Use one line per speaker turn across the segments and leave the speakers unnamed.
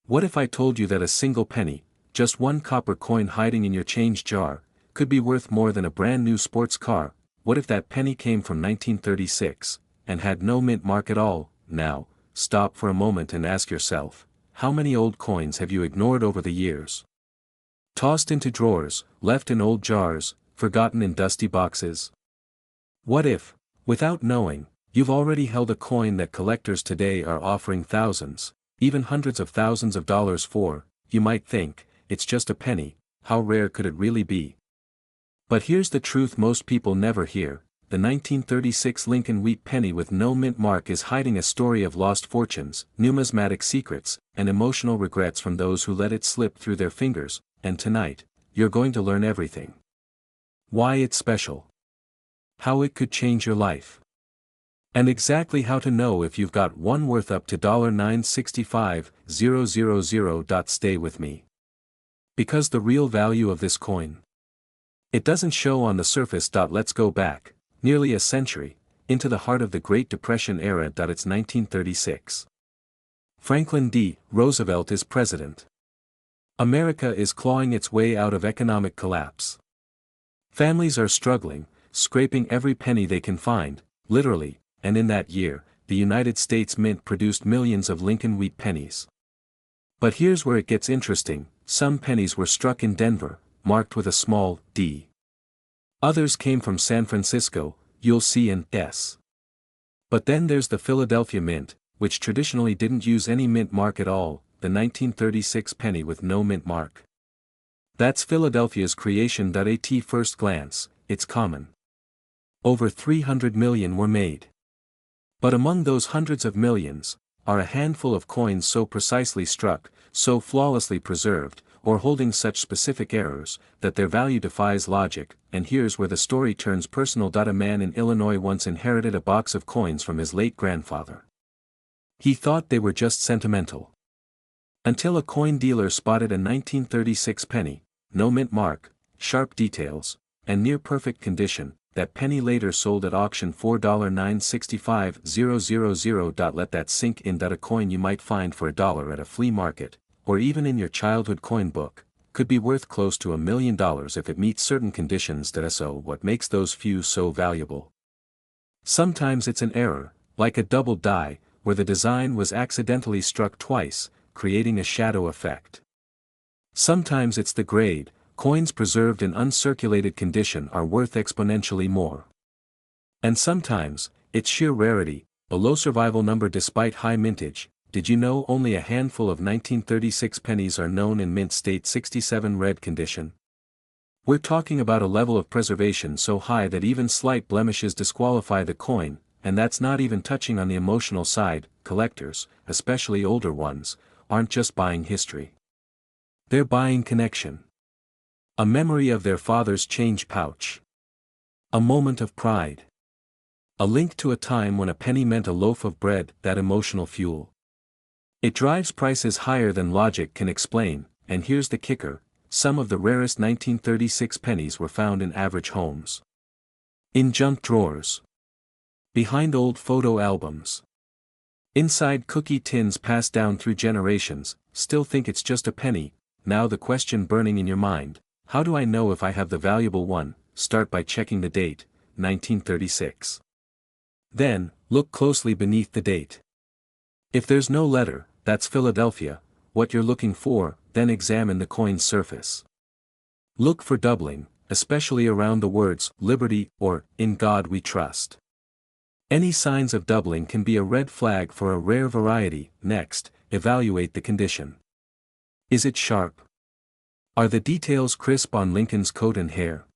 What if I told you that a single penny, just one copper coin hiding in your change jar, could be worth more than a brand new sports car? What if that penny came from 1936, and had no mint mark at all? Now, stop for a moment and ask yourself, how many old coins have you ignored over the years? Tossed into drawers, left in old jars, forgotten in dusty boxes? What if, without knowing, you've already held a coin that collectors today are offering thousands, even hundreds of thousands of dollars for? You might think, it's just a penny, how rare could it really be? But here's the truth most people never hear: the 1936 Lincoln wheat penny with no mint mark is hiding a story of lost fortunes, numismatic secrets, and emotional regrets from those who let it slip through their fingers, and tonight, you're going to learn everything. Why it's special. How it could change your life. And exactly how to know if you've got one worth up to $965,000. Stay with me. Because the real value of this coin, it doesn't show on the surface. Let's go back, nearly a century, into the heart of the Great Depression era. It's 1936. Franklin D. Roosevelt is president. America is clawing its way out of economic collapse. Families are struggling, scraping every penny they can find, literally, and in that year, the United States Mint produced millions of Lincoln wheat pennies. But here's where it gets interesting: some pennies were struck in Denver, marked with a small d. Others came from San Francisco, you'll see an S. But then there's the Philadelphia Mint, which traditionally didn't use any mint mark at all, the 1936 penny with no mint mark. That's Philadelphia's creation. At first glance, it's common. Over 300 million were made. But among those hundreds of millions, are a handful of coins so precisely struck, so flawlessly preserved, or holding such specific errors, that their value defies logic. And here's where the story turns personal. A man in Illinois once inherited a box of coins from his late grandfather. He thought they were just sentimental. Until a coin dealer spotted a 1936 penny, no mint mark, sharp details, and near-perfect condition. That penny later sold at auction for $965,000. Let that sink in. A coin you might find for $1 at a flea market, or even in your childhood coin book, could be worth close to $1 million if it meets certain conditions. So what makes those few so valuable? Sometimes it's an error, like a double die, where the design was accidentally struck twice, creating a shadow effect. Sometimes it's the grade. Coins preserved in uncirculated condition are worth exponentially more. And sometimes, it's sheer rarity, a low survival number despite high mintage. Did you know only a handful of 1936 pennies are known in mint state 67 red condition? We're talking about a level of preservation so high that even slight blemishes disqualify the coin, and that's not even touching on the emotional side. Collectors, especially older ones, aren't just buying history. They're buying connection. A memory of their father's change pouch. A moment of pride. A link to a time when a penny meant a loaf of bread. That emotional fuel. It drives prices higher than logic can explain. And here's the kicker: some of the rarest 1936 pennies were found in average homes. In junk drawers. Behind old photo albums. Inside cookie tins passed down through generations. Still think it's just a penny? Now the question burning in your mind: how do I know if I have the valuable one? Start by checking the date, 1936. Then, look closely beneath the date. If there's no letter, that's Philadelphia, what you're looking for. Then examine the coin's surface. Look for doubling, especially around the words "Liberty" or "In God We Trust." Any signs of doubling can be a red flag for a rare variety. Next, evaluate the condition. Is it sharp? Are the details crisp on Lincoln's coat and hair?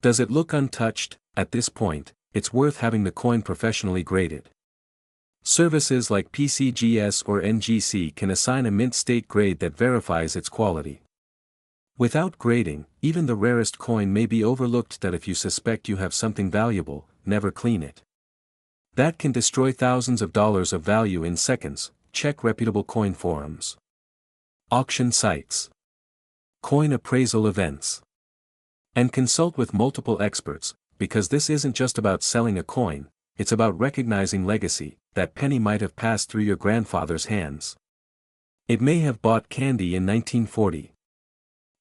Does it look untouched? At this point, it's worth having the coin professionally graded. Services like PCGS or NGC can assign a mint state grade that verifies its quality. Without grading, even the rarest coin may be overlooked. If you suspect you have something valuable, never clean it. That can destroy thousands of dollars of value in seconds. Check reputable coin forums. Auction sites. Coin appraisal events. And consult with multiple experts, because this isn't just about selling a coin, it's about recognizing legacy. That penny might have passed through your grandfather's hands. It may have bought candy in 1940.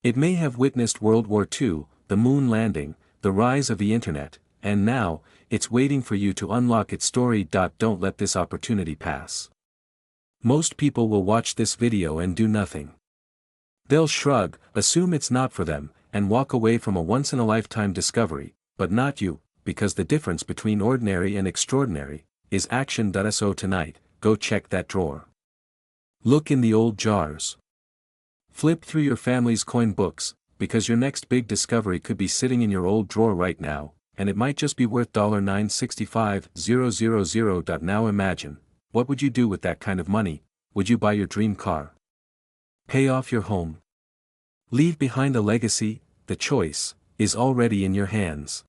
It may have witnessed World War II, the moon landing, the rise of the internet, and now, it's waiting for you to unlock its story. Don't let this opportunity pass. Most people will watch this video and do nothing. They'll shrug, assume it's not for them, and walk away from a once-in-a-lifetime discovery, but not you, because the difference between ordinary and extraordinary is action. So tonight, go check that drawer. Look in the old jars. Flip through your family's coin books, because your next big discovery could be sitting in your old drawer right now, and it might just be worth $965,000. Now imagine, what would you do with that kind of money? Would you buy your dream car? Pay off your home? Leave behind a legacy? The choice is already in your hands.